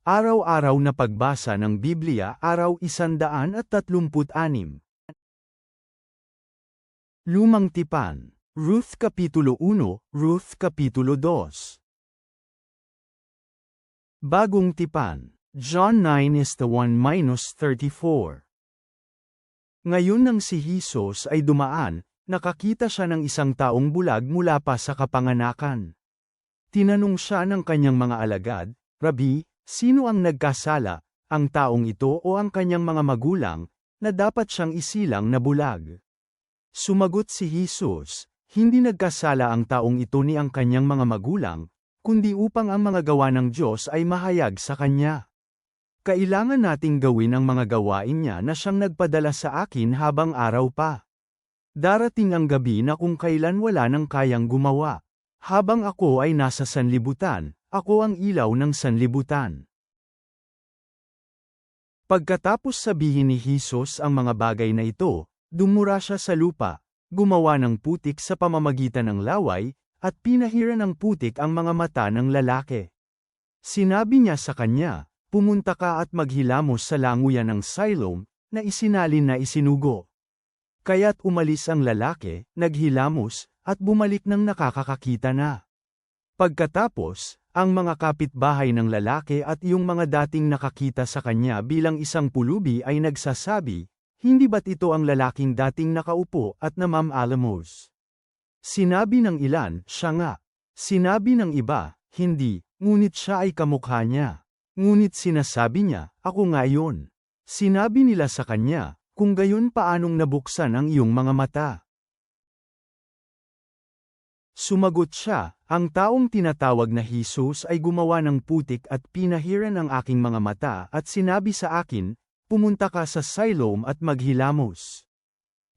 Araw-araw na pagbasa ng Biblia, araw 136. Lumang Tipan, Ruth Kapitulo 1, Ruth Kapitulo 2. Bagong Tipan, John 9:1-34. Ngayon nang si Jesus ay dumaan, nakakita siya ng isang taong bulag mula pa sa kapanganakan. Tinanong siya ng kanyang mga alagad, "Rabi, sino ang nagkasala, ang taong ito o ang kanyang mga magulang, na dapat siyang isilang na bulag?" Sumagot si Jesus, "Hindi nagkasala ang taong ito ni ang kanyang mga magulang, kundi upang ang mga gawa ng Diyos ay mahayag sa kanya. Kailangan nating gawin ang mga gawain niya na siyang nagpadala sa akin habang araw pa. Darating ang gabi na kung kailan wala nang kayang gumawa. Habang ako ay nasa sanlibutan, ako ang ilaw ng sanlibutan." Pagkatapos sabihin ni Jesus ang mga bagay na ito, dumura siya sa lupa, gumawa ng putik sa pamamagitan ng laway, at pinahiran ng putik ang mga mata ng lalaki. Sinabi niya sa kanya, "Pumunta ka at maghilamos sa languyan ng Siloam, na isinalin na isinugo." Kaya't umalis ang lalaki, naghilamos, at bumalik ng nakakakita na. Pagkatapos, ang mga kapitbahay ng lalaki at yung mga dating nakakita sa kanya bilang isang pulubi ay nagsasabi, "Hindi ba't ito ang lalaking dating nakaupo at namam-alamos?" Sinabi ng ilan, "Siya nga." Sinabi ng iba, "Hindi, ngunit siya ay kamukha niya." Ngunit sinasabi niya, "Ako nga yun." Sinabi nila sa kanya, "Kung gayon paanong nabuksan ang iyong mga mata?" Sumagot siya, "Ang taong tinatawag na Jesus ay gumawa ng putik at pinahiran ang aking mga mata at sinabi sa akin, 'Pumunta ka sa Siloam at maghilamos.'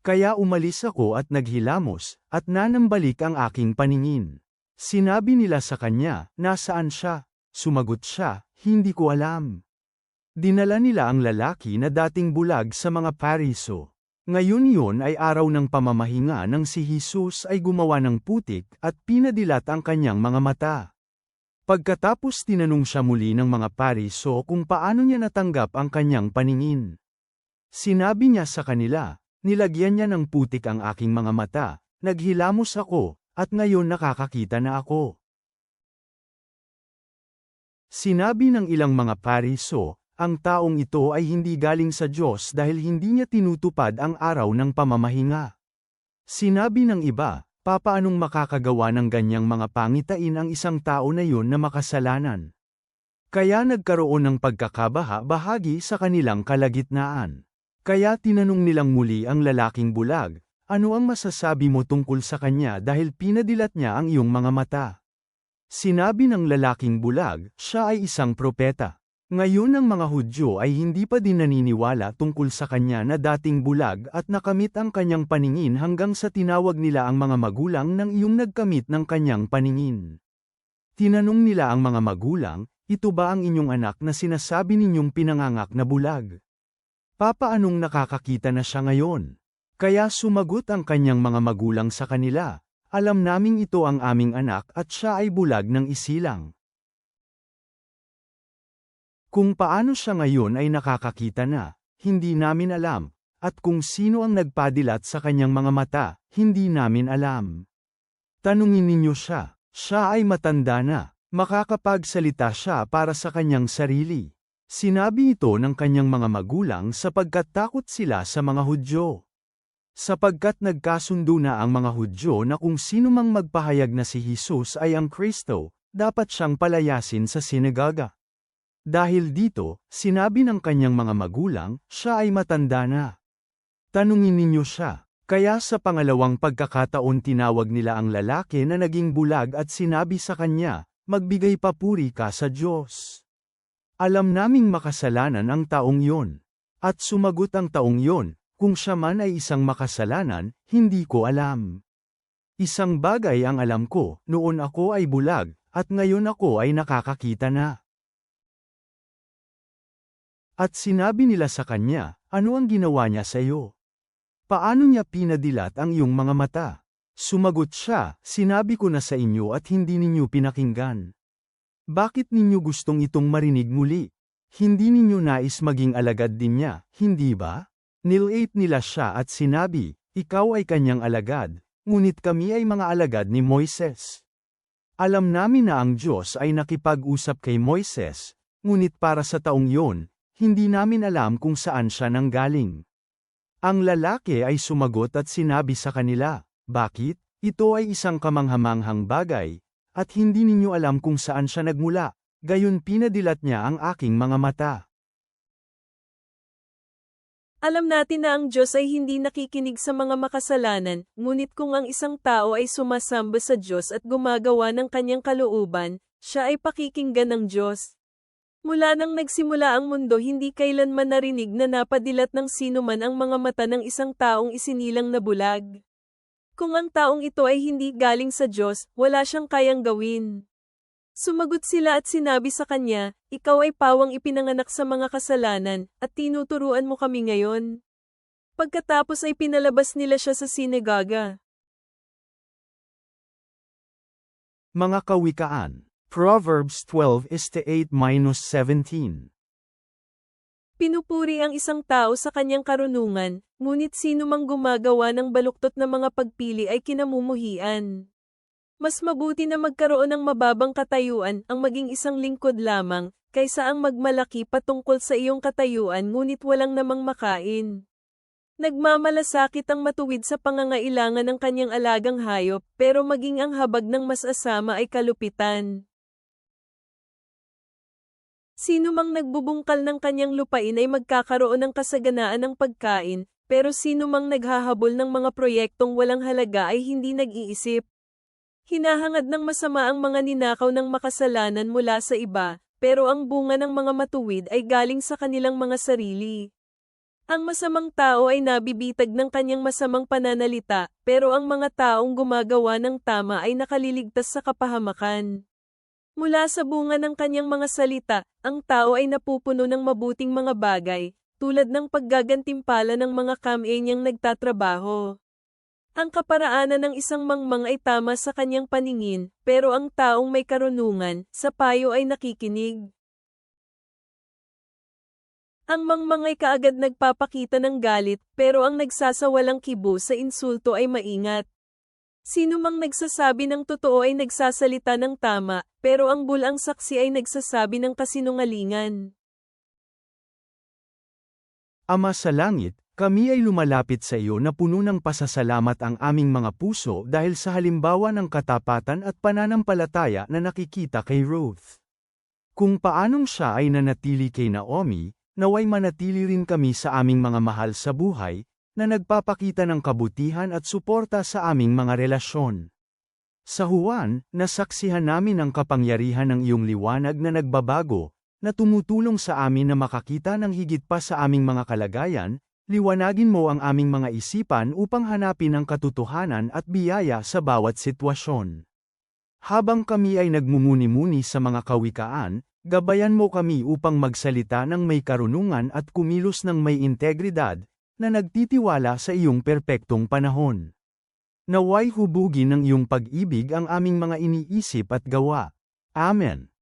Kaya umalis ako at naghilamos, at nanambalik ang aking paningin." Sinabi nila sa kanya, "Nasaan siya?" Sumagot siya, "Hindi ko alam." Dinala nila ang lalaki na dating bulag sa mga Pariso. Ngayon iyon ay araw ng pamamahinga nang si Jesus ay gumawa ng putik at pinadilat ang kanyang mga mata. Pagkatapos tinanong siya muli ng mga Pariso kung paano niya natanggap ang kanyang paningin. Sinabi niya sa kanila, "Nilagyan niya ng putik ang aking mga mata, naghilamos ako, at ngayon nakakakita na ako." Sinabi ng ilang mga Pariso, "Ang taong ito ay hindi galing sa Diyos dahil hindi niya tinutupad ang araw ng pamamahinga." Sinabi ng iba, "Papaanong makakagawa ng ganyang mga pangitain ang isang tao na yun na makasalanan?" Kaya nagkaroon ng pagkakabaha-bahagi sa kanilang kalagitnaan. Kaya tinanong nilang muli ang lalaking bulag, "Ano ang masasabi mo tungkol sa kanya dahil pinadilat niya ang iyong mga mata?" Sinabi ng lalaking bulag, "Siya ay isang propeta." Ngayon ang mga Hudyo ay hindi pa din naniniwala tungkol sa kanya na dating bulag at nakamit ang kanyang paningin hanggang sa tinawag nila ang mga magulang ng iyong nagkamit ng kanyang paningin. Tinanong nila ang mga magulang, "Ito ba ang inyong anak na sinasabi ninyong pinangangak na bulag? Papaanong nakakakita na siya ngayon?" Kaya sumagot ang kanyang mga magulang sa kanila, "Alam naming ito ang aming anak at siya ay bulag ng isilang. Kung paano siya ngayon ay nakakakita na, hindi namin alam, at kung sino ang nagpadilat sa kanyang mga mata, hindi namin alam. Tanungin ninyo siya, siya ay matanda na, makakapagsalita siya para sa kanyang sarili." Sinabi ito ng kanyang mga magulang sapagkat takot sila sa mga Hudyo. Sapagkat nagkasundo na ang mga Hudyo na kung sino mang magpahayag na si Jesus ay ang Kristo, dapat siyang palayasin sa sinagoga. Dahil dito, sinabi ng kanyang mga magulang, "Siya ay matanda na. Tanungin ninyo siya." Kaya sa pangalawang pagkakataon tinawag nila ang lalaki na naging bulag at sinabi sa kanya, "Magbigay papuri ka sa Diyos. Alam naming makasalanan ang taong yon." At sumagot ang taong yon, "Kung siya man ay isang makasalanan, hindi ko alam. Isang bagay ang alam ko, noon ako ay bulag, at ngayon ako ay nakakakita na." At sinabi nila sa kanya, "Ano ang ginawa niya sa iyo? Paano niya pinadilat ang iyong mga mata?" Sumagot siya, "Sinabi ko na sa inyo at hindi ninyo pinakinggan. Bakit ninyo gustong itong marinig muli?" Hindi ninyo nais maging alagad din niya, hindi ba? Nilate nila siya at sinabi, ikaw ay kanyang alagad, ngunit kami ay mga alagad ni Moises. Alam namin na ang Diyos ay nakipag-usap kay Moises, ngunit para sa taong iyon, hindi namin alam kung saan siya nanggaling. Ang lalaki ay sumagot at sinabi sa kanila, bakit? Ito ay isang kamanghamanghang bagay, at hindi ninyo alam kung saan siya nagmula, gayon pinadilat niya ang aking mga mata. Alam natin na ang Diyos ay hindi nakikinig sa mga makasalanan, ngunit kung ang isang tao ay sumasamba sa Diyos at gumagawa ng kanyang kalooban, siya ay pakikinggan ng Diyos. Mula nang nagsimula ang mundo hindi kailanman narinig na napadilat ng sino man ang mga mata ng isang taong isinilang na bulag. Kung ang taong ito ay hindi galing sa Diyos, wala siyang kayang gawin. Sumagot sila at sinabi sa kanya, ikaw ay pawang ipinanganak sa mga kasalanan, at tinuturuan mo kami ngayon. Pagkatapos ay pinalabas nila siya sa sinagoga. Mga kawikaan, Proverbs 12:8-17. Pinupuri ang isang tao sa kanyang karunungan, ngunit sino mang gumagawa ng baluktot na mga pagpili ay kinamumuhian. Mas mabuti na magkaroon ng mababang katayuan ang maging isang lingkod lamang, kaysa ang magmalaki patungkol sa iyong katayuan ngunit walang namang makain. Nagmamalasakit ang matuwid sa pangangailangan ng kanyang alagang hayop, pero maging ang habag ng mas-asama ay kalupitan. Sino mang nagbubungkal ng kanyang lupain ay magkakaroon ng kasaganaan ng pagkain, pero sino mang naghahabol ng mga proyektong walang halaga ay hindi nag-iisip. Hinahangad ng masama ang mga ninakaw ng makasalanan mula sa iba, pero ang bunga ng mga matuwid ay galing sa kanilang mga sarili. Ang masamang tao ay nabibitag ng kanyang masamang pananalita, pero ang mga taong gumagawa ng tama ay nakaliligtas sa kapahamakan. Mula sa bunga ng kanyang mga salita, ang tao ay napupuno ng mabuting mga bagay, tulad ng paggagantimpala ng mga kamay niyang nagtatrabaho. Ang kaparaanan ng isang mangmang ay tama sa kanyang paningin, pero ang taong may karunungan, sa payo ay nakikinig. Ang mangmang ay kaagad nagpapakita ng galit, pero ang nagsasawalang kibo sa insulto ay maingat. Sino mang nagsasabi ng totoo ay nagsasalita ng tama, pero ang bulang saksi ay nagsasabi ng kasinungalingan. Ama sa langit, kami ay lumalapit sa iyo na puno ng pasasalamat ang aming mga puso dahil sa halimbawa ng katapatan at pananampalataya na nakikita kay Ruth. Kung paanong siya ay nanatili kay Naomi, naway manatili rin kami sa aming mga mahal sa buhay, na nagpapakita ng kabutihan at suporta sa aming mga relasyon. Sa Juan, nasaksihan namin ang kapangyarihan ng iyong liwanag na nagbabago, na tumutulong sa amin na makakita ng higit pa sa aming mga kalagayan, liwanagin mo ang aming mga isipan upang hanapin ang katotohanan at biyaya sa bawat sitwasyon. Habang kami ay nagmumuni-muni sa mga kawikaan, gabayan mo kami upang magsalita ng may karunungan at kumilos ng may integridad, na nagtitiwala sa iyong perpektong panahon. Naway hubugin ng iyong pag-ibig ang aming mga iniisip at gawa. Amen.